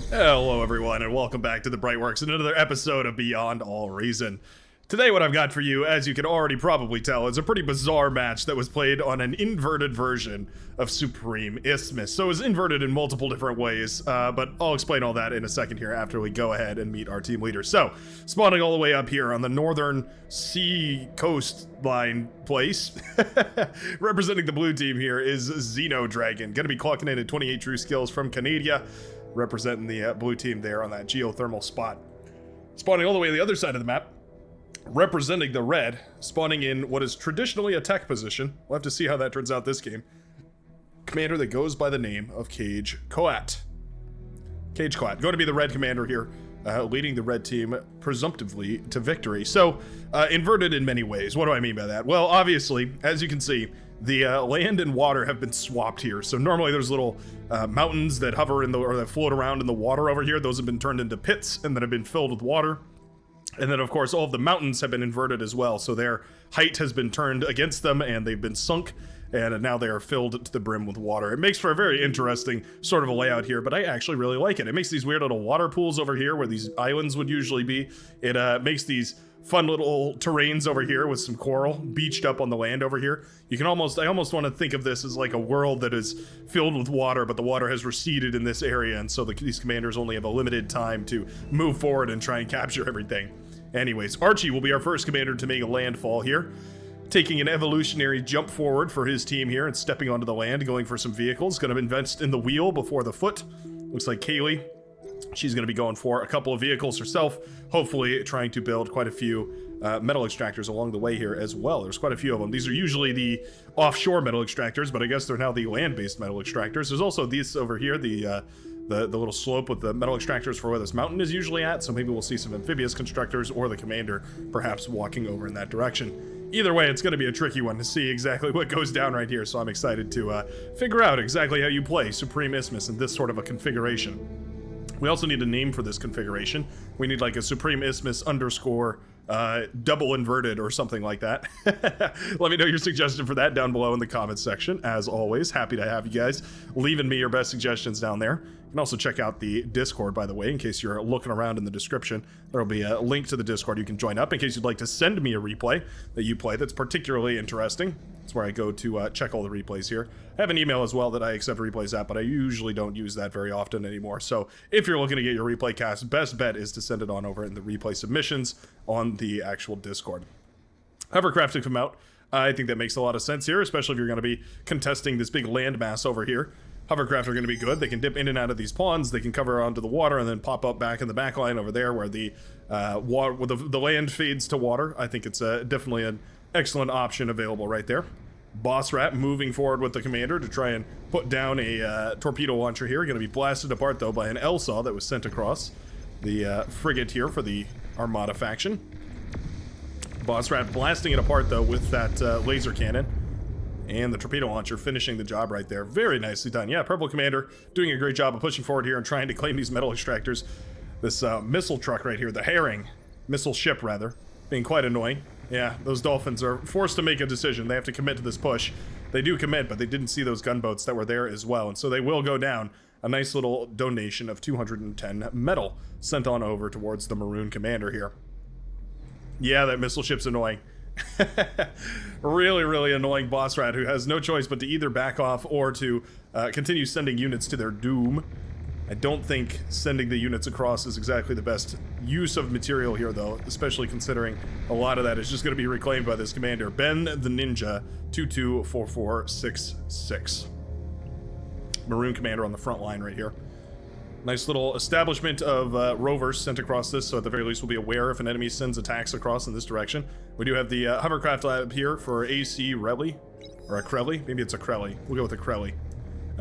Hello everyone and welcome back to the Brightworks and another episode of Beyond All Reason. Today what I've got for you, as you can already probably tell, is a pretty bizarre match that was played on an inverted version of Supreme Isthmus. So it was inverted in multiple different ways, but I'll explain all that in a second here after we go ahead and meet our team leader. So, spawning all the way up here on the northern sea coastline place, representing the blue team here is Xeno Dragon, gonna be clocking in at 28 true skills from Canada, representing the blue team there on that geothermal spot. Spawning all the way to the other side of the map, representing the red, spawning in what is traditionally a tech position. We'll have to see how that turns out this game. Commander that goes by the name of Cage Coat. Cage Coat, going to be the red commander here, leading the red team presumptively to victory. So, inverted in many ways. What do I mean by that? Well, obviously, as you can see, the land and water have been swapped here. So normally there's little mountains that hover in the, or that float around in the water over here. Those have been turned into pits and then have been filled with water. And then, of course, all of the mountains have been inverted as well, so their height has been turned against them, and they've been sunk, and now they are filled to the brim with water. It makes for a very interesting sort of a layout here, but I actually really like it. It makes these weird little water pools over here where these islands would usually be. It makes these fun little terrains over here with some coral beached up on the land over here. I almost want to think of this as like a world that is filled with water, but the water has receded in this area, and so these commanders only have a limited time to move forward and try and capture everything. Anyways, Archie will be our first commander to make a landfall here, taking an evolutionary jump forward for his team here and stepping onto the land, going for some vehicles. Going to invest in the wheel before the foot. Looks like Kaylee, she's going to be going for a couple of vehicles herself, hopefully trying to build quite a few metal extractors along the way here as well. There's quite a few of them. These are usually the offshore metal extractors, but I guess they're now the land-based metal extractors. There's also these over here, the little slope with the metal extractors for where this mountain is usually at, so maybe we'll see some amphibious constructors or the commander perhaps walking over in that direction. Either way, it's going to be a tricky one to see exactly what goes down right here, so I'm excited to figure out exactly how you play Supreme Isthmus in this sort of a configuration. We also need a name for this configuration. We need like a Supreme Isthmus underscore double inverted or something like that. Let me know your suggestion for that down below in the comments section. As always, happy to have you guys leaving me your best suggestions down there. You can also check out the Discord, by the way, in case you're looking around in the description. There will be a link to the Discord you can join up in case you'd like to send me a replay that you play that's particularly interesting. That's where I go to check all the replays here. I have an email as well that I accept replays at, but I usually don't use that very often anymore. So if you're looking to get your replay cast, best bet is to send it on over in the replay submissions on the actual Discord. Hovercraft to come out. I think that makes a lot of sense here, especially if you're going to be contesting this big landmass over here. Hovercraft are going to be good. They can dip in and out of these ponds. They can cover onto the water and then pop up back in the back line over there where the land fades to water. I think it's definitely an excellent option available right there. Boss Rat moving forward with the commander to try and put down a torpedo launcher here. Going to be blasted apart though by an LSAW that was sent across the frigate here for the Armada faction. Boss Rat blasting it apart though with that laser cannon. And the torpedo launcher finishing the job right there. Very nicely done. Yeah, Purple Commander doing a great job of pushing forward here and trying to claim these metal extractors. This missile truck right here, the Herring, missile ship rather, being quite annoying. Yeah, those dolphins are forced to make a decision. They have to commit to this push. They do commit, but they didn't see those gunboats that were there as well. And so they will go down. A nice little donation of 210 metal sent on over towards the Maroon Commander here. Yeah, that missile ship's annoying. Really annoying boss rat who has no choice but to either back off or to continue sending units to their doom. I don't think sending the units across is exactly the best use of material here though, especially considering a lot of that is just going to be reclaimed by this commander, Ben the Ninja 224466. Maroon Commander on the front line right here. Nice little establishment of rovers sent across this, so at the very least we'll be aware if an enemy sends attacks across in this direction. We do have the hovercraft lab here for AC Relly, or a Crelly. Maybe it's a Crelly. We'll go with a Crelly.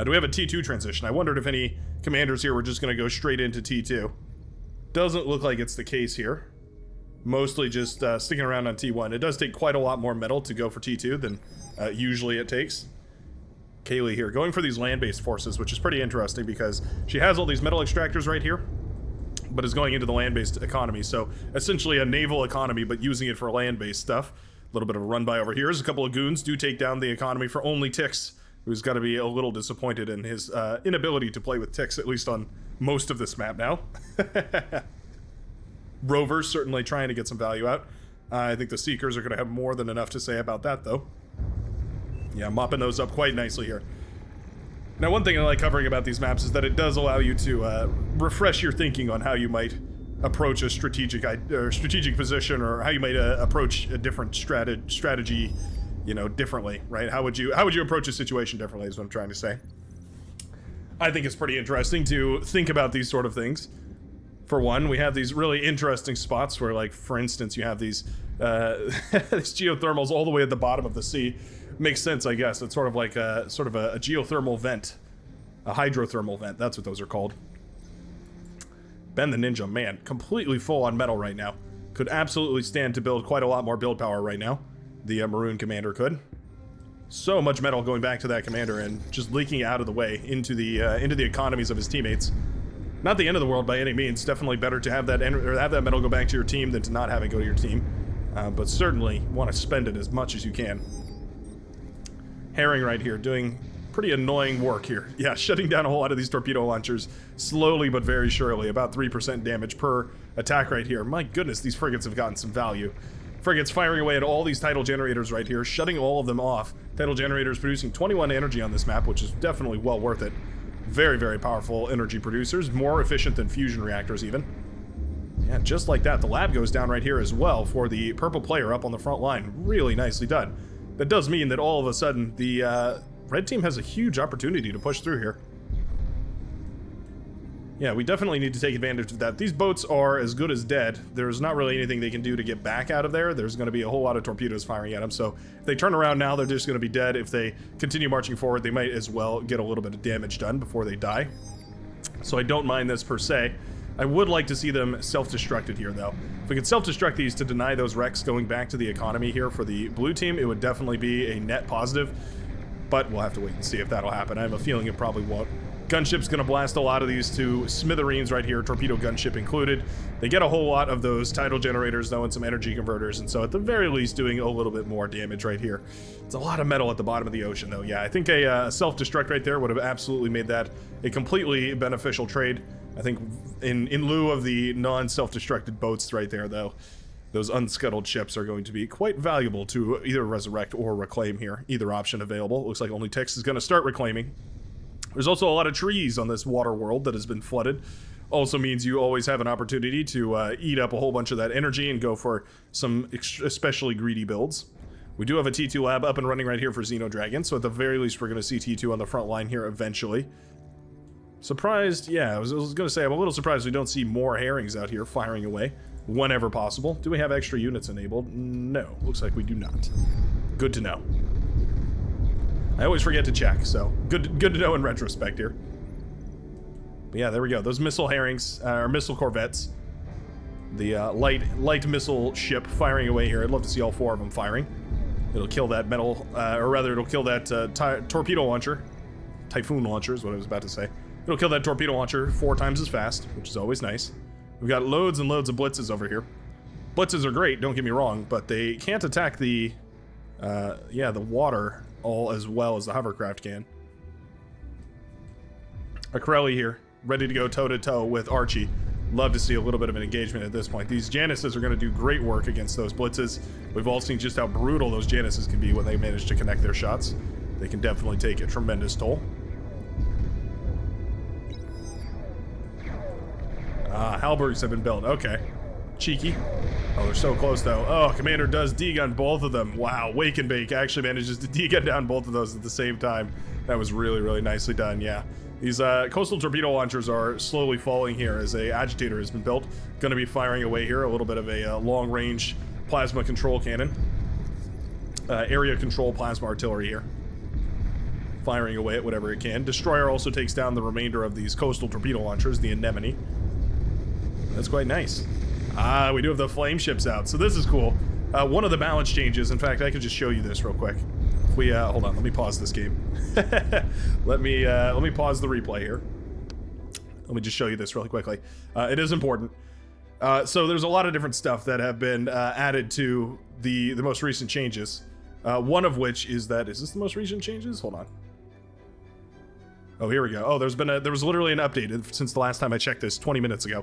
Do we have a T2 transition? I wondered if any commanders here were just going to go straight into T2. Doesn't look like it's the case here. Mostly just sticking around on T1. It does take quite a lot more metal to go for T2 than usually it takes. Kaylee here, going for these land-based forces, which is pretty interesting because she has all these metal extractors right here, but is going into the land-based economy. So essentially a naval economy, but using it for land-based stuff. A little bit of a run by over here as a couple of goons do take down the economy for only ticks. who's got to be a little disappointed in his inability to play with ticks, at least on most of this map now. Rovers certainly trying to get some value out. I think the Seekers are going to have more than enough to say about that, though. Yeah, mopping those up quite nicely here. Now, one thing I like covering about these maps is that it does allow you to refresh your thinking on how you might approach a strategic position, or how you might approach a different strategy, you know, differently, right? How would you approach a situation differently is what I'm trying to say. I think it's pretty interesting to think about these sort of things. For one, we have these really interesting spots where, like, for instance, you have these these geothermals all the way at the bottom of the sea. Makes sense, I guess. It's sort of like a geothermal vent, a hydrothermal vent. That's what those are called. Ben the Ninja, man, completely full on metal right now. Could absolutely stand to build quite a lot more build power right now. The Maroon Commander could. So much metal going back to that commander and just leaking out of the way into the economies of his teammates. Not the end of the world by any means. Definitely better to have that metal go back to your team than to not have it go to your team. But certainly want to spend it as much as you can. Herring right here doing pretty annoying work here. Yeah, shutting down a whole lot of these torpedo launchers slowly but very surely. About 3% damage per attack right here. My goodness, these frigates have gotten some value. Frigates firing away at all these tidal generators right here, shutting all of them off. Tidal generators producing 21 energy on this map, which is definitely well worth it. Very, very powerful energy producers, more efficient than fusion reactors even. Yeah, just like that, the lab goes down right here as well for the purple player up on the front line. Really nicely done. That does mean that all of a sudden the red team has a huge opportunity to push through here. Yeah, we definitely need to take advantage of that. These boats are as good as dead. There's not really anything they can do to get back out of there. There's going to be a whole lot of torpedoes firing at them. So if they turn around now, they're just going to be dead. If they continue marching forward, they might as well get a little bit of damage done before they die. So I don't mind this per se. I would like to see them self-destructed here, though. If we could self-destruct these to deny those wrecks going back to the economy here for the blue team, it would definitely be a net positive. But we'll have to wait and see if that'll happen. I have a feeling it probably won't. Gunship's going to blast a lot of these to smithereens right here, torpedo gunship included. They get a whole lot of those tidal generators, though, and some energy converters, and so at the very least doing a little bit more damage right here. It's a lot of metal at the bottom of the ocean, though. Yeah, I think a self-destruct right there would have absolutely made that a completely beneficial trade. I think in lieu of the non-self-destructed boats right there, though, those unscuttled ships are going to be quite valuable to either resurrect or reclaim here. Either option available. Looks like only Tix is going to start reclaiming. There's also a lot of trees on this water world that has been flooded. Also means you always have an opportunity to eat up a whole bunch of that energy and go for some especially greedy builds. We do have a T2 lab up and running right here for Xeno Dragon, so at the very least we're going to see T2 on the front line here eventually. Surprised, yeah, I was going to say I'm a little surprised we don't see more herrings out here firing away whenever possible. Do we have extra units enabled? No, looks like we do not. Good to know. I always forget to check, so good to know in retrospect here. But yeah, there we go. Those missile herrings, or missile corvettes. The light missile ship firing away here. I'd love to see all 4 of them firing. It'll kill that metal, or rather it'll kill that torpedo launcher. Typhoon launcher is what I was about to say. It'll kill that torpedo launcher 4 times as fast, which is always nice. We've got loads and loads of blitzes over here. Blitzes are great, don't get me wrong, but they can't attack the water all as well as the hovercraft can. Akreli here, ready to go toe-to-toe with Archie. Love to see a little bit of an engagement at this point. These Januses are going to do great work against those blitzes. We've all seen just how brutal those Januses can be when they manage to connect their shots. They can definitely take a tremendous toll. Halbergs have been built. Okay. Cheeky. Oh, they're so close, though. Oh, Commander does degun both of them. Wow, Wake and Bake actually manages to degun down both of those at the same time. That was really, really nicely done, yeah. These coastal torpedo launchers are slowly falling here as a agitator has been built. Going to be firing away here, a little bit of a long-range plasma control cannon. Area control plasma artillery here. Firing away at whatever it can. Destroyer also takes down the remainder of these coastal torpedo launchers, the Anemone. That's quite nice. We do have the flame ships out, so this is cool. One of the balance changes, in fact, I could just show you this real quick. If we, hold on, let me pause this game. let me pause the replay here. Let me just show you this really quickly. It is important. So there's a lot of different stuff that have been added to the most recent changes. One of which is that, is this the most recent changes? Hold on. Oh, here we go. Oh, there was literally an update since the last time I checked this 20 minutes ago.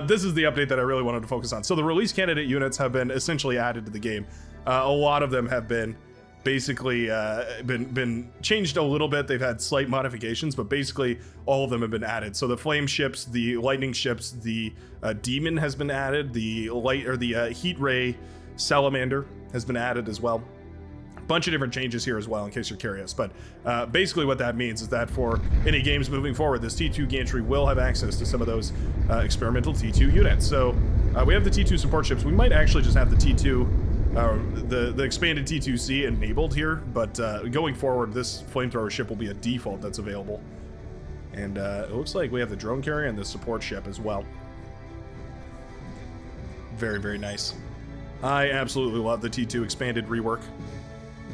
This is the update that I really wanted to focus on. So the release candidate units have been essentially added to the game. A lot of them have been basically been changed a little bit. They've had slight modifications, but basically all of them have been added. So the flame ships, the lightning ships, the demon has been added. The heat ray salamander has been added as well. Bunch of different changes here as well, in case you're curious. But basically what that means is that for any games moving forward, this T2 gantry will have access to some of those experimental T2 units. So we have the T2 support ships. We might actually just have the T2, the expanded T2C enabled here, but going forward, this flamethrower ship will be a default that's available. And it looks like we have the drone carrier and the support ship as well. Very, very nice. I absolutely love the T2 expanded rework.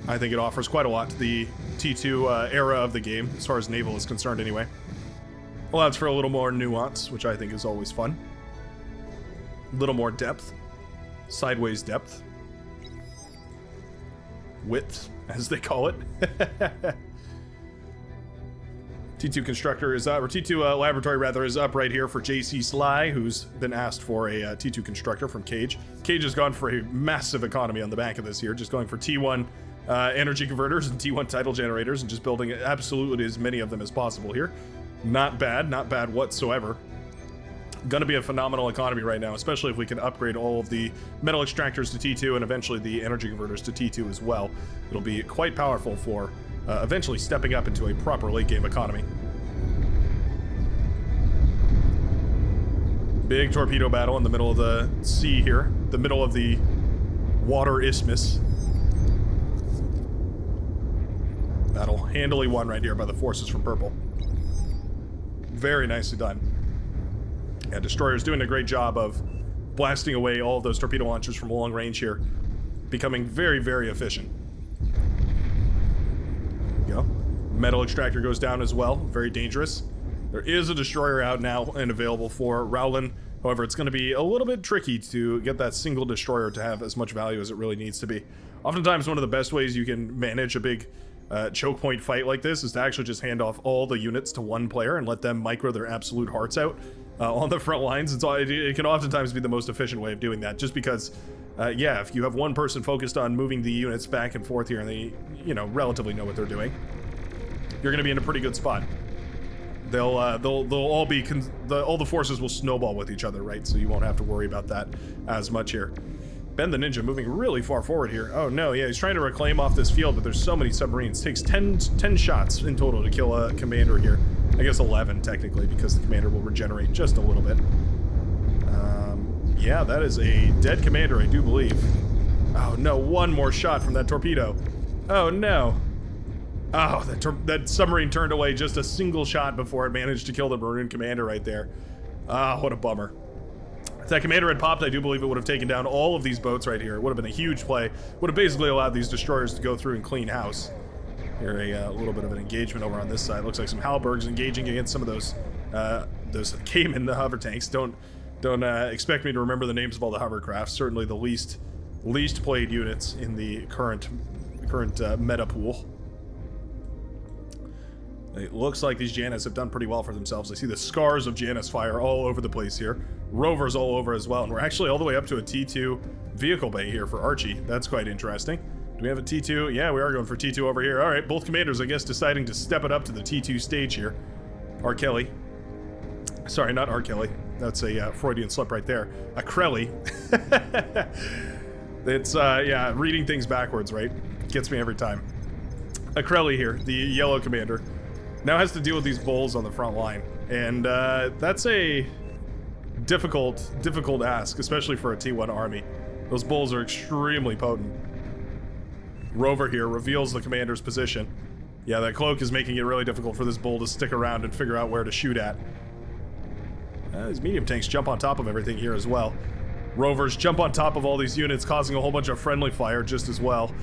I think it offers quite a lot to the T2 era of the game, as far as naval is concerned anyway. Allows for a little more nuance, which I think is always fun. A little more depth. Sideways depth. Width, as they call it. T2 constructor is up, or T2 laboratory rather, is up right here for JC Sly, who's been asked for a T2 constructor from Cage. Cage has gone for a massive economy on the back of this here, just going for T1 energy converters and T1 tidal generators and just building absolutely as many of them as possible here. Not bad whatsoever. Gonna be a phenomenal economy right now, especially if we can upgrade all of the metal extractors to T2 and eventually the energy converters to T2 as well. It'll be quite powerful for eventually stepping up into a proper late game economy. Big torpedo battle in the middle of the sea here, the middle of the water isthmus. Battle handily won right here by the forces from purple. Very nicely done. Yeah, Destroyer's doing a great job of blasting away all of those torpedo launchers from long range here, becoming very, very efficient. There you go. Metal extractor goes down as well, very dangerous. There is a destroyer out now and available for Rowland. However, it's going to be a little bit tricky to get that single destroyer to have as much value as it really needs to be. Oftentimes, one of the best ways you can manage a big choke point fight like this is to actually just hand off all the units to one player and let them micro their absolute hearts out on the front lines. It can oftentimes be the most efficient way of doing that, just because, yeah, if you have one person focused on moving the units back and forth here and they, you know, relatively know what they're doing, you're going to be in a pretty good spot. They'll all be, all the forces will snowball with each other, right? So you won't have to worry about that as much here. Ben the Ninja moving really far forward here. Oh no, yeah, he's trying to reclaim off this field, but there's so many submarines. Takes 10 shots in total to kill a commander here. I guess 11 technically, because the commander will regenerate just a little bit. Yeah, that is a dead commander, I do believe. Oh no, one more shot from that torpedo. Oh no. Oh, that submarine turned away just a single shot before it managed to kill the maroon commander right there. Ah, what a bummer. If that commander had popped, I do believe it would have taken down all of these boats right here. It would have been a huge play. Would have basically allowed these destroyers to go through and clean house. Here, a little bit of an engagement over on this side. Looks like some Halbergs engaging against some of those Cayman, the hover tanks. Don't expect me to remember the names of all the hovercrafts. Certainly the least played units in the current meta pool. It looks like these Janus have done pretty well for themselves. I see the scars of Janus fire all over the place here. Rovers all over as well. And we're actually all the way up to a T2 vehicle bay here for Archie. That's quite interesting. Do we have a T2? Yeah, we are going for T2 over here. All right, both commanders, I guess, deciding to step it up to the T2 stage here. R. Kelly. Sorry, not R. Kelly. That's a Freudian slip right there. A Crelly. It's, yeah, reading things backwards, right? Gets me every time. A Crelly here, the yellow commander. Now has to deal with these bulls on the front line, and that's a difficult ask, especially for a T1 army. Those bulls are extremely potent. Rover here reveals the commander's position. Yeah, that cloak is making it really difficult for this bull to stick around and figure out where to shoot at. These medium tanks jump on top of everything here as well. Rovers jump on top of all these units, causing a whole bunch of friendly fire just as well.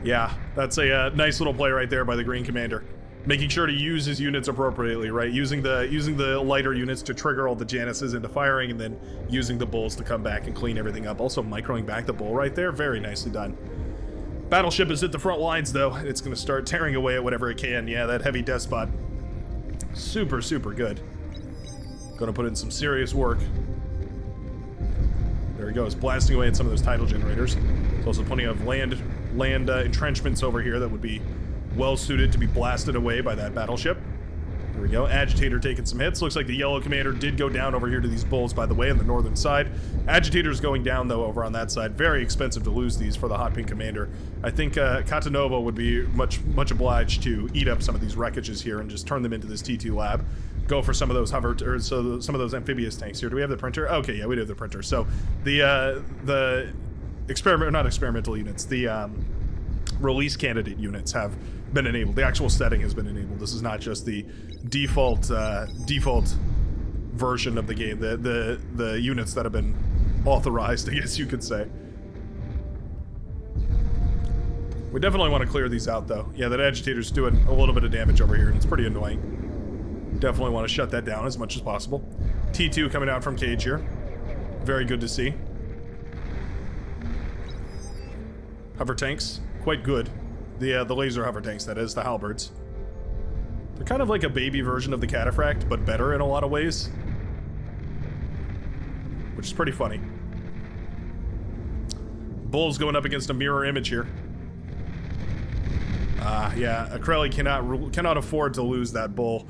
Yeah, that's a nice little play right there by the green commander. Making sure to use his units appropriately, right? Using the lighter units to trigger all the Januses into firing, and then using the bulls to come back and clean everything up. Also microing back the bull right there. Very nicely done. Battleship is at the front lines, though. It's going to start tearing away at whatever it can. Yeah, that heavy despot. Super, super good. Gonna put in some serious work. There he goes, blasting away at some of those tidal generators. There's also plenty of land entrenchments over here that would be well suited to be blasted away by that battleship. There we go. Agitator taking some hits. Looks like the yellow commander did go down over here to these bulls, by the way, on the northern side. Agitator's going down, though, over on that side. Very expensive to lose these for the hot pink commander. I think Catanova would be much obliged to eat up some of these wreckages here and just turn them into this T2 lab. Go for some of those some of those amphibious tanks here. Do we have the printer? Okay, yeah, we do have the printer. So the not experimental units, the release candidate units have been enabled. The actual setting has been enabled. This is not just the default version of the game. The units that have been authorized, I guess you could say. We definitely want to clear these out, though. Yeah, that agitator's doing a little bit of damage over here, and it's pretty annoying. Definitely want to shut that down as much as possible. T2 coming out from cage here. Very good to see. Hover tanks, quite good. The laser hover tanks, that is, the halberds. They're kind of like a baby version of the cataphract, but better in a lot of ways. Which is pretty funny. Bull's going up against a mirror image here. Yeah, Akreli cannot afford to lose that bull.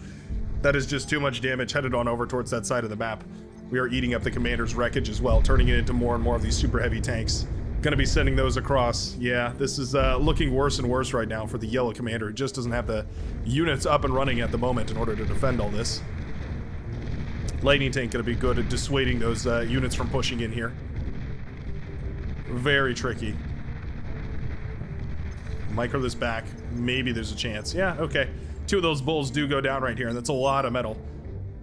That is just too much damage headed on over towards that side of the map. We are eating up the commander's wreckage as well, turning it into more and more of these super heavy tanks. Gonna be sending those across. Yeah, this is looking worse and worse right now for the yellow commander. Who just doesn't have the units up and running at the moment in order to defend all this. Lightning tank gonna be good at dissuading those units from pushing in here. Very tricky. Micro this back. Maybe there's a chance. Yeah, okay. 2 of those bulls do go down right here, and that's a lot of metal.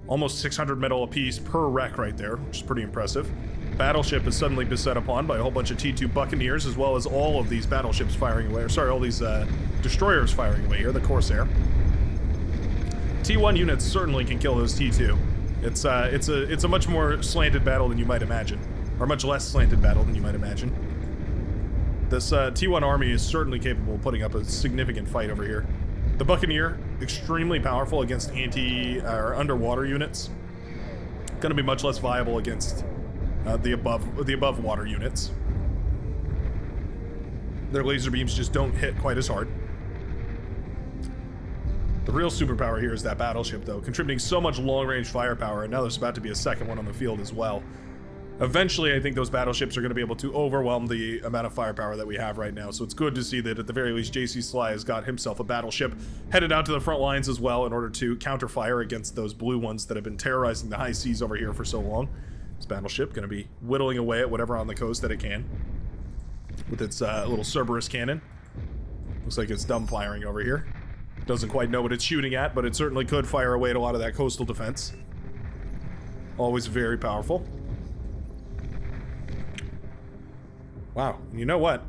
Almost 600 metal apiece per wreck right there, which is pretty impressive. Battleship is suddenly beset upon by a whole bunch of T2 Buccaneers, as well as all of these battleships firing away, or sorry, all these destroyers firing away here, the Corsair. T1 units certainly can kill those T2. It's a much more slanted battle than you might imagine, or much less slanted battle than you might imagine. This T1 army is certainly capable of putting up a significant fight over here. The Buccaneer, extremely powerful against underwater units. Going to be much less viable against the above water units. Their laser beams just don't hit quite as hard. The real superpower here is that battleship, though, contributing so much long-range firepower, and now there's about to be a second one on the field as well. Eventually, I think those battleships are going to be able to overwhelm the amount of firepower that we have right now, so it's good to see that at the very least JC Sly has got himself a battleship headed out to the front lines as well in order to counter-fire against those blue ones that have been terrorizing the high seas over here for so long. This battleship going to be whittling away at whatever on the coast that it can with its little Cerberus cannon. Looks like it's dumb firing over here. Doesn't quite know what it's shooting at, but it certainly could fire away at a lot of that coastal defense. Always very powerful. Wow, and you know what?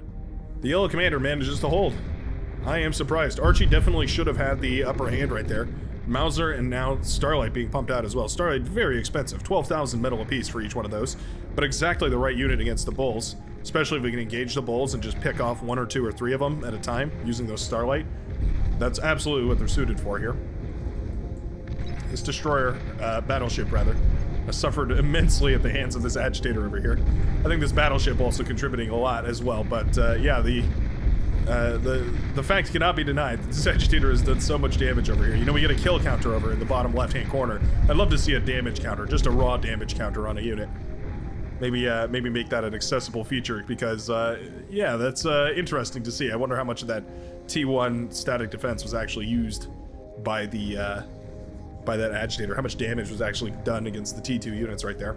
The yellow commander manages to hold. I am surprised. Archie definitely should have had the upper hand right there. Mauser and now Starlight being pumped out as well. Starlight, very expensive. 12,000 metal apiece for each one of those. But exactly the right unit against the bulls. Especially if we can engage the bulls and just pick off 1 or 2 or 3 of them at a time using those Starlight. That's absolutely what they're suited for here. This destroyer, battleship rather, has suffered immensely at the hands of this agitator over here. I think this battleship also contributing a lot as well, but yeah, the fact cannot be denied that this agitator has done so much damage over here. You know, we get a kill counter over in the bottom left-hand corner. I'd love to see a damage counter, just a raw damage counter on a unit. Maybe make that an accessible feature because, yeah, that's interesting to see. I wonder how much of that T1 static defense was actually used by the by that agitator. How much damage was actually done against the T2 units right there.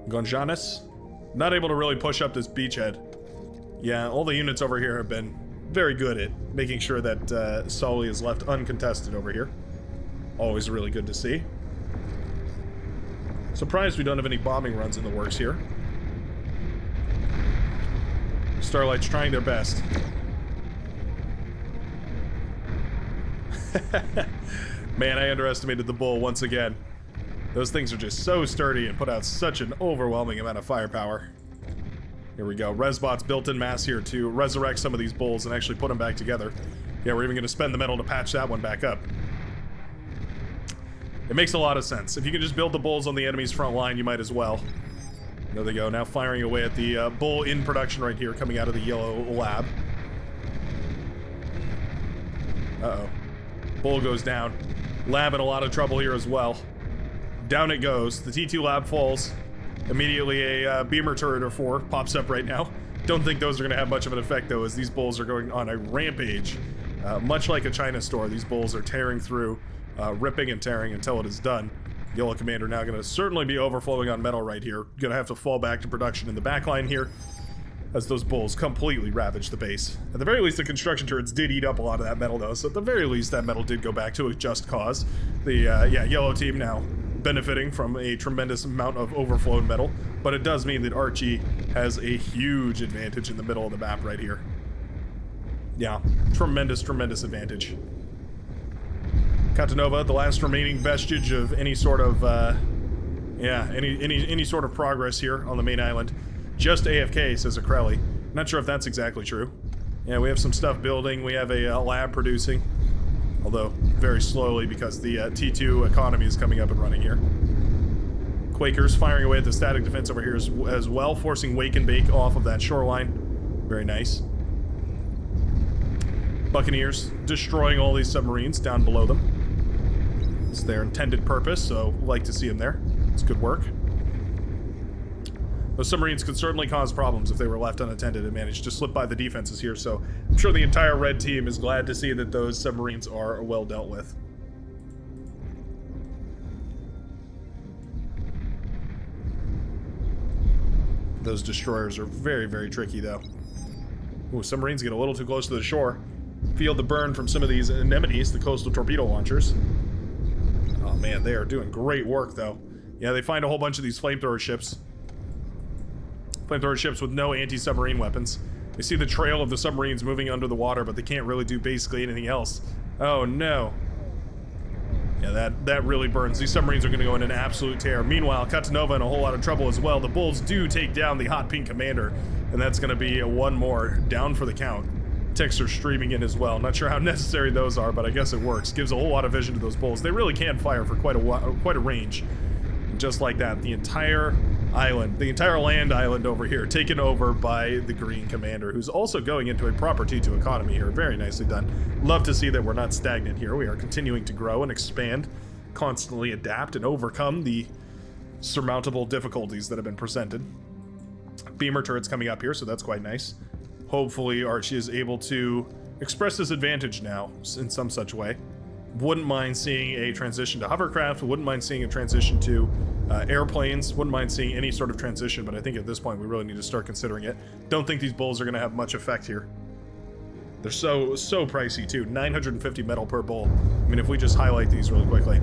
Gonjanis, not able to really push up this beachhead. Yeah, all the units over here have been very good at making sure that Sully is left uncontested over here. Always really good to see. Surprised we don't have any bombing runs in the works here. Starlight's trying their best. Man, I underestimated the bull once again. Those things are just so sturdy and put out such an overwhelming amount of firepower. Here we go. Resbots built in mass here to resurrect some of these bulls and actually put them back together. Yeah, we're even going to spend the metal to patch that one back up. It makes a lot of sense. If you can just build the bulls on the enemy's front line, you might as well. There they go, now firing away at the bull in production right here, coming out of the yellow lab. Uh-oh. Bull goes down. Lab in a lot of trouble here as well. Down it goes. The T2 lab falls. Immediately a beamer turret or 4 pops up right now. Don't think those are going to have much of an effect, though, as these bulls are going on a rampage. Much like a China store, these bulls are tearing through, ripping and tearing until it is done. Yellow Commander now going to certainly be overflowing on metal right here. Going to have to fall back to production in the back line here, as those bulls completely ravage the base. At the very least, the construction turrets did eat up a lot of that metal, though, so at the very least, that metal did go back to a just cause. The, yellow team now benefiting from a tremendous amount of overflowed metal, but it does mean that Archie has a huge advantage in the middle of the map right here. Yeah, tremendous advantage. Catanova, the last remaining vestige of any sort of, any sort of progress here on the main island. Just AFK, says Akreli. Not sure if that's exactly true. Yeah, we have some stuff building. We have a lab producing. Although, very slowly because the T2 economy is coming up and running here. Quakers firing away at the static defense over here as well, forcing Wake and Bake off of that shoreline. Very nice. Buccaneers destroying all these submarines down below them. It's their intended purpose, so like to see them there. It's good work. Those submarines could certainly cause problems if they were left unattended and managed to slip by the defenses here, so I'm sure the entire red team is glad to see that those submarines are well dealt with. Those destroyers are very tricky, though. Ooh, submarines get a little too close to the shore. Feel the burn from some of these anemones, the coastal torpedo launchers. Oh man, they are doing great work, though. Yeah, they find a whole bunch of these flamethrower ships. Flamethrower ships with no anti-submarine weapons. They see the trail of the submarines moving under the water, but they can't really do basically anything else. Oh no. Yeah, that really burns. These submarines are going to go in an absolute tear. Meanwhile, Catanova in a whole lot of trouble as well. The Bulls do take down the hot pink commander, and that's going to be one more down for the count. Ticks are streaming in as well. Not sure how necessary those are, but I guess it works. Gives a whole lot of vision to those Bulls. They really can fire for quite a range. And just like that, the entire island, the entire land island over here, taken over by the green commander, who's also going into a proper T2 economy here. Very nicely done. Love to see that we're not stagnant here. We are continuing to grow and expand, constantly adapt and overcome the surmountable difficulties that have been presented. Beamer turrets coming up here, so that's quite nice. Hopefully Archie is able to express his advantage now in some such way. Wouldn't mind seeing a transition to hovercraft, wouldn't mind seeing a transition to airplanes, wouldn't mind seeing any sort of transition, but I think at this point we really need to start considering it. Don't think these bulls are going to have much effect here. They're so pricey too. 950 metal per bull. I mean, if we just highlight these really quickly.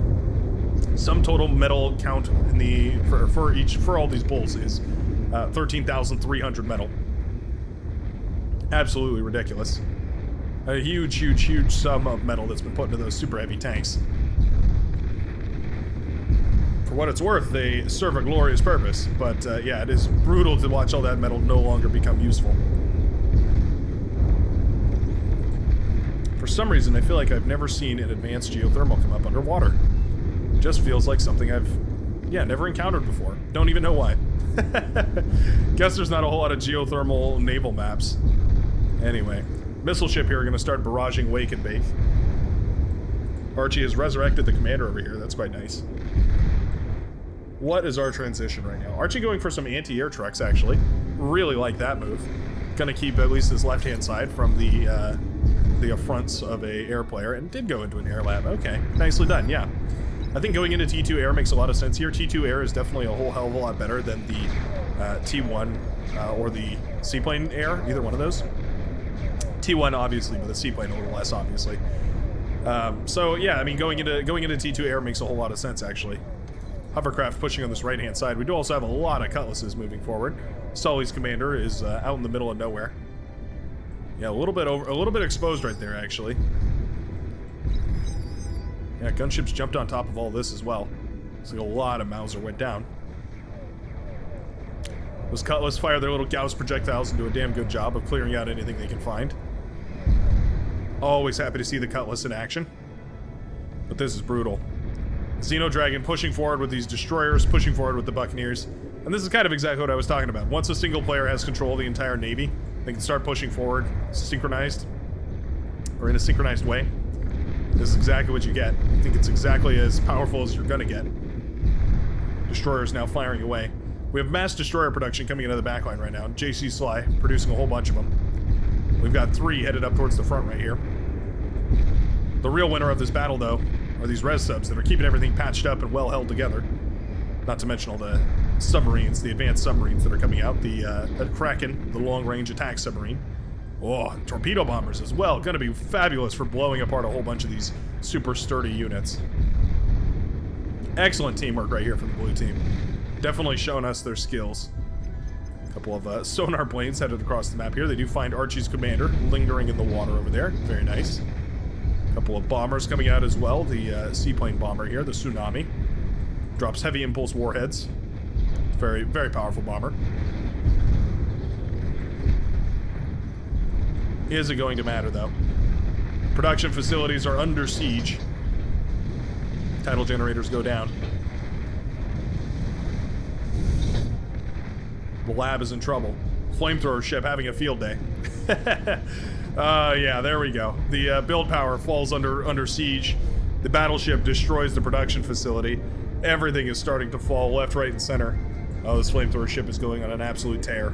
Sum total metal count in the for all these bulls is 13,300 metal. Absolutely ridiculous. A huge sum of metal that's been put into those super heavy tanks. For what it's worth, they serve a glorious purpose, but yeah, it is brutal to watch all that metal no longer become useful. For some reason, I feel like I've never seen an advanced geothermal come up underwater. It just feels like something I've, never encountered before. Don't even know why. Guess there's not a whole lot of geothermal naval maps. Anyway, missile ship here are going to start barraging Wake and Bake. Archie has resurrected the commander over here. That's quite nice. What is our transition right now? Archie going for some anti-air trucks, actually. Really like that move. Gonna keep at least his left-hand side from the affronts of a air player, and did go into an air lab. Okay, nicely done, yeah. I think going into T2 air makes a lot of sense here. T2 air is definitely a whole hell of a lot better than the T1 or the seaplane air, either one of those. T1 obviously, but the seaplane a little less obviously. So yeah, I mean going into T2 air makes a whole lot of sense actually. Hovercraft pushing on this right hand side. We do also have a lot of cutlasses moving forward. Sully's commander is out in the middle of nowhere. Yeah, a little bit exposed right there actually. Yeah, gunships jumped on top of all this as well. Looks like a lot of Mauser went down. Those Cutlass fire their little Gauss projectiles and do a damn good job of clearing out anything they can find. Always happy to see the Cutlass in action. But this is brutal. Xeno Dragon pushing forward with these destroyers, pushing forward with the Buccaneers. And this is kind of exactly what I was talking about. Once a single player has control of the entire Navy, they can start pushing forward synchronized, or in a synchronized way. This is exactly what you get. I think it's exactly as powerful as you're gonna get. Destroyers now firing away. We have mass destroyer production coming into the backline right now. JC Sly producing a whole bunch of them. We've got 3 headed up towards the front right here. The real winner of this battle, though, are these res subs that are keeping everything patched up and well held together. Not to mention all the submarines, the advanced submarines that are coming out. The Kraken, the long-range attack submarine. Oh, and torpedo bombers as well. Gonna be fabulous for blowing apart a whole bunch of these super sturdy units. Excellent teamwork right here from the blue team. Definitely showing us their skills. A couple of sonar planes headed across the map here. They do find Archie's commander lingering in the water over there. Very nice. A couple of bombers coming out as well. The seaplane bomber here, the Tsunami. Drops heavy impulse warheads. Very, very powerful bomber. Is it going to matter, though? Production facilities are under siege. Tidal generators go down. The lab is in trouble. Flamethrower ship having a field day. Yeah, there we go. The build power falls under siege. The battleship destroys the production facility. Everything is starting to fall left, right, and center. Oh, this flamethrower ship is going on an absolute tear.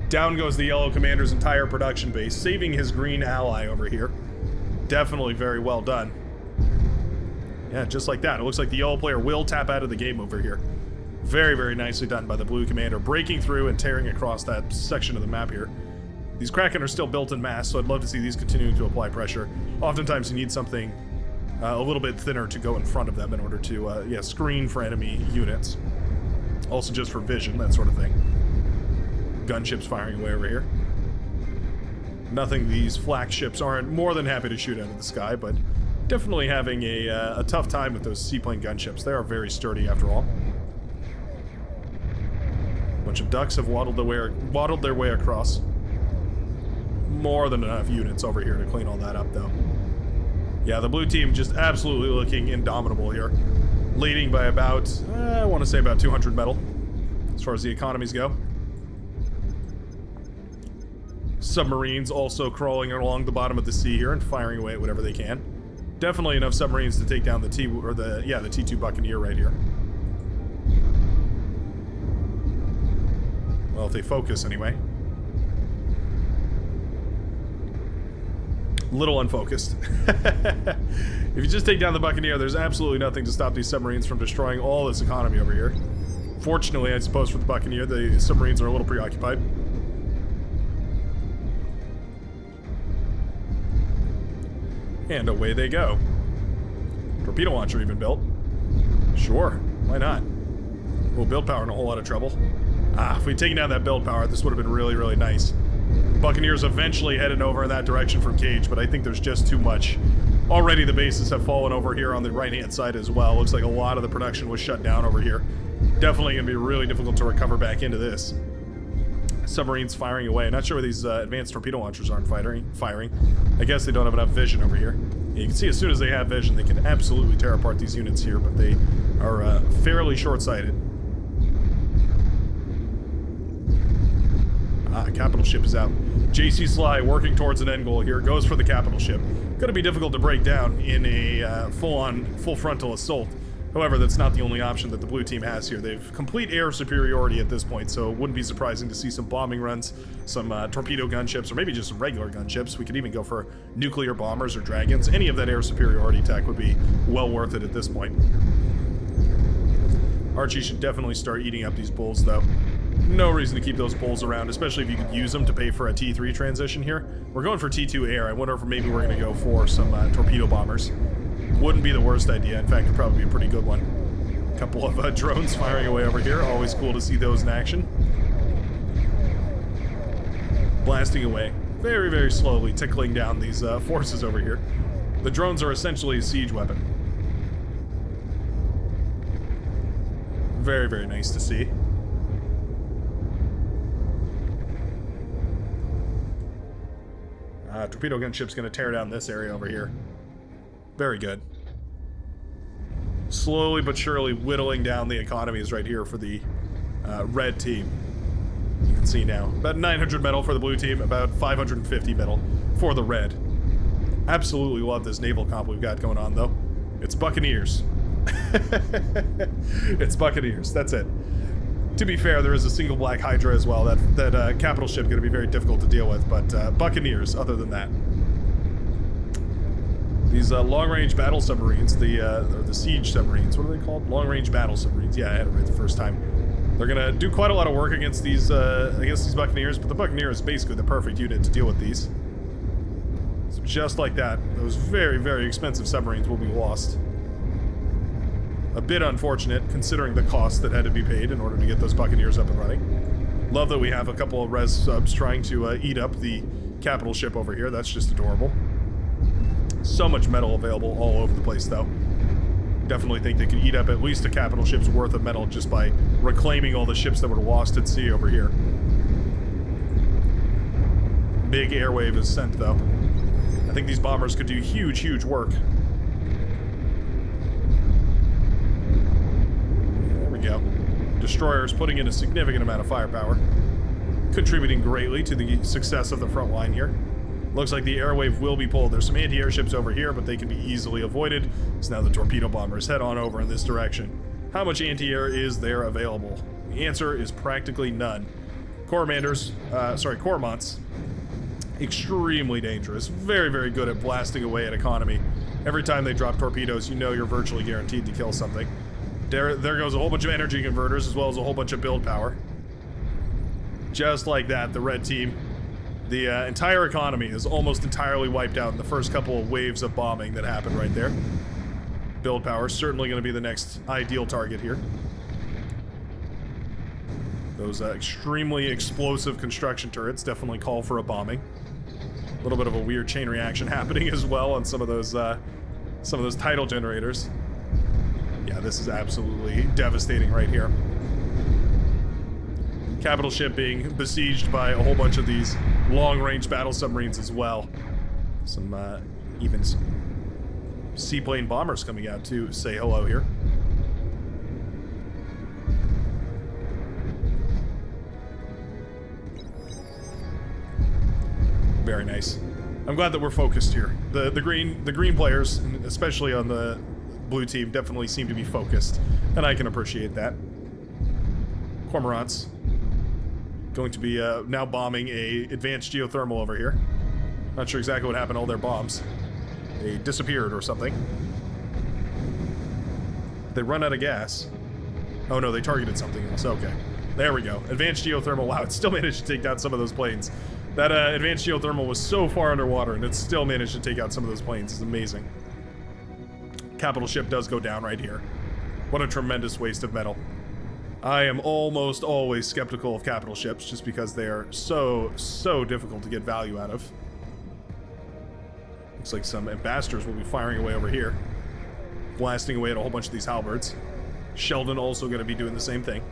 Down goes the yellow commander's entire production base, saving his green ally over here. Definitely very well done. Yeah, just like that. It looks like the yellow player will tap out of the game over here. Very, very nicely done by the blue commander, breaking through and tearing across that section of the map here. These Kraken are still built in mass, so I'd love to see these continuing to apply pressure. Oftentimes you need something a little bit thinner to go in front of them in order to, screen for enemy units. Also just for vision, that sort of thing. Gunships firing away over here. Nothing these flak ships aren't more than happy to shoot out of the sky, but definitely having a tough time with those seaplane gunships. They are very sturdy after all. A bunch of ducks have waddled their way across. More than enough units over here to clean all that up, though. Yeah, the blue team just absolutely looking indomitable here. Leading by about, I want to say about 200 metal, as far as the economies go. Submarines also crawling along the bottom of the sea here and firing away at whatever they can. Definitely enough submarines to take down the T2 Buccaneer right here. Well, if they focus anyway. Little unfocused. If you just take down the Buccaneer, there's absolutely nothing to stop these submarines from destroying all this economy over here. Fortunately, I suppose for the Buccaneer, the submarines are a little preoccupied. And away they go. Torpedo launcher even built. Sure, why not? Well, build power in a whole lot of trouble. If we'd taken down that build power, this would have been really, really nice. Buccaneers eventually headed over in that direction from Cage, but I think there's just too much. Already the bases have fallen over here on the right-hand side as well. Looks like a lot of the production was shut down over here. Definitely going to be really difficult to recover back into this. Submarines firing away. Not sure where these advanced torpedo launchers aren't firing. I guess they don't have enough vision over here. Yeah, you can see as soon as they have vision, they can absolutely tear apart these units here, but they are fairly short-sighted. Capital ship is out. JC Sly working towards an end goal here. Goes for the capital ship. Going to be difficult to break down in a full frontal assault. However, that's not the only option that the blue team has here. They've complete air superiority at this point, so it wouldn't be surprising to see some bombing runs, some torpedo gunships, or maybe just some regular gunships. We could even go for nuclear bombers or dragons. Any of that air superiority tech would be well worth it at this point. Archie should definitely start eating up these bulls, though. No reason to keep those bulls around, especially if you could use them to pay for a T3 transition here. We're going for T2 air. I wonder if maybe we're going to go for some torpedo bombers. Wouldn't be the worst idea. In fact, it'd probably be a pretty good one. A couple of drones firing away over here. Always cool to see those in action. Blasting away. Very, very slowly, tickling down these forces over here. The drones are essentially a siege weapon. Very, very nice to see. torpedo gunship's going to tear down this area over here. Very good. Slowly but surely whittling down the economies right here for the red team. You can see now. About 900 metal for the blue team, about 550 metal for the red. Absolutely love this naval comp we've got going on, though. It's Buccaneers. It's Buccaneers, that's it. To be fair, there is a single black Hydra as well. That capital ship going to be very difficult to deal with, but Buccaneers, other than that. These long-range battle submarines, or the siege submarines, what are they called? Long-range battle submarines. Yeah, I had it right the first time. They're gonna do quite a lot of work against these Buccaneers, but the Buccaneer is basically the perfect unit to deal with these. So just like that, those very, very expensive submarines will be lost. A bit unfortunate, considering the cost that had to be paid in order to get those Buccaneers up and running. Love that we have a couple of res subs trying to eat up the capital ship over here. That's just adorable. So much metal available all over the place, though. Definitely think they could eat up at least a capital ship's worth of metal just by reclaiming all the ships that were lost at sea over here. Big airwave is sent, though. I think these bombers could do huge, huge work. There we go. Destroyers putting in a significant amount of firepower, contributing greatly to the success of the front line here. Looks like the airwave will be pulled. There's some anti-airships over here, but they can be easily avoided. So now the torpedo bombers head on over in this direction. How much anti-air is there available? The answer is practically none. Cormorants, extremely dangerous. Very, very good at blasting away at economy. Every time they drop torpedoes, you know you're virtually guaranteed to kill something. There goes a whole bunch of energy converters, as well as a whole bunch of build power. Just like that, the red team. The entire economy is almost entirely wiped out in the first couple of waves of bombing that happened right there. Build power is certainly going to be the next ideal target here. Those extremely explosive construction turrets definitely call for a bombing. A little bit of a weird chain reaction happening as well on some of those tidal generators. Yeah, this is absolutely devastating right here. Capital ship being besieged by a whole bunch of these long-range battle submarines as well. Some even seaplane bombers coming out to say hello here. Very nice. I'm glad that we're focused here. The green players, especially on the blue team, definitely seem to be focused, and I can appreciate that. Cormorants going to be now bombing a advanced geothermal over here. Not sure exactly what happened to all their bombs. They disappeared or something. They run out of gas. Oh no, they targeted something else. Okay. There we go. Advanced geothermal. Wow, it still managed to take down some of those planes. That advanced geothermal was so far underwater, and it still managed to take out some of those planes. It's amazing. Capital ship does go down right here. What a tremendous waste of metal. I am almost always skeptical of capital ships just because they are so difficult to get value out of. Looks like some ambassadors will be firing away over here, blasting away at a whole bunch of these halberds. Sheldon also going to be doing the same thing.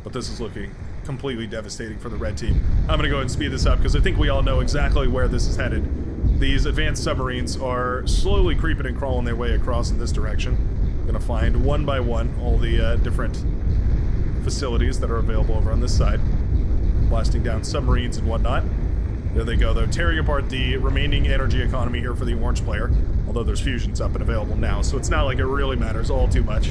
But this is looking completely devastating for the red team. I'm going to go ahead and speed this up because I think we all know exactly where this is headed. These advanced submarines are slowly creeping and crawling their way across in this direction. Going to find one by one all the different facilities that are available over on this side. Blasting down submarines and whatnot. There they go, though, tearing apart the remaining energy economy here for the orange player. Although there's fusions up and available now, so it's not like it really matters all too much.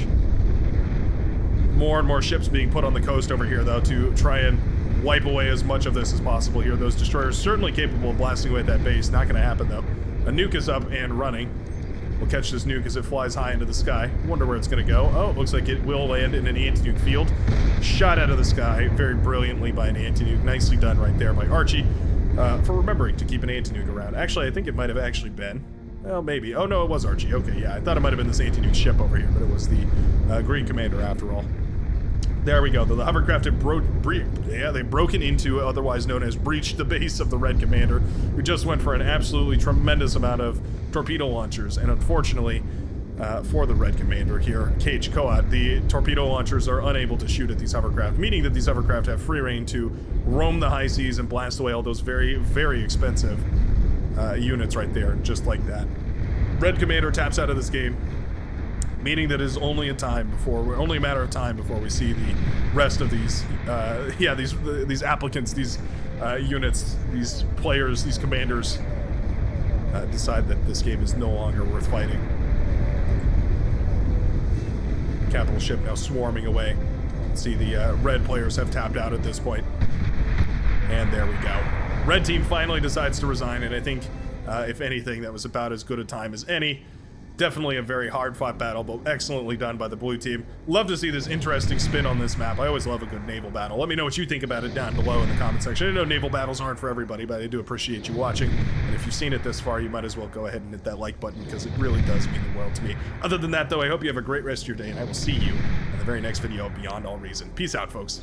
More and more ships being put on the coast over here, though, to try and wipe away as much of this as possible here. Those destroyers certainly capable of blasting away at that base. Not going to happen, though. A nuke is up and running. We'll catch this nuke as it flies high into the sky. Wonder where it's going to go. Oh, it looks like it will land in an anti-nuke field. Shot out of the sky very brilliantly by an anti-nuke. Nicely done right there by Archie for remembering to keep an anti-nuke around. Actually, I think it might have actually been. Well, maybe. Oh, no, it was Archie. Okay, yeah. I thought it might have been this anti-nuke ship over here, but it was the Green Commander after all. There we go. The hovercraft had they've broken into, otherwise known as breached the base of the Red Commander, who just went for an absolutely tremendous amount of torpedo launchers, and unfortunately, for the Red Commander here, Cage Koat. The torpedo launchers are unable to shoot at these hovercraft, meaning that these hovercraft have free reign to roam the high seas and blast away all those very, very expensive units right there, just like that. Red Commander taps out of this game, meaning that it is only a matter of time before we see the rest of these, these applicants, these units, these players, these commanders decide that this game is no longer worth fighting. Capital ship now swarming away. See the red players have tapped out at this point. And there we go. Red team finally decides to resign, and I think, if anything, that was about as good a time as any. Definitely a very hard-fought battle, but excellently done by the blue team. Love to see this interesting spin on this map. I always love a good naval battle. Let me know what you think about it down below in the comment section. I know naval battles aren't for everybody, but I do appreciate you watching. And if you've seen it this far, you might as well go ahead and hit that like button, because it really does mean the world to me. Other than that, though, I hope you have a great rest of your day, and I will see you in the very next video of Beyond All Reason. Peace out, folks.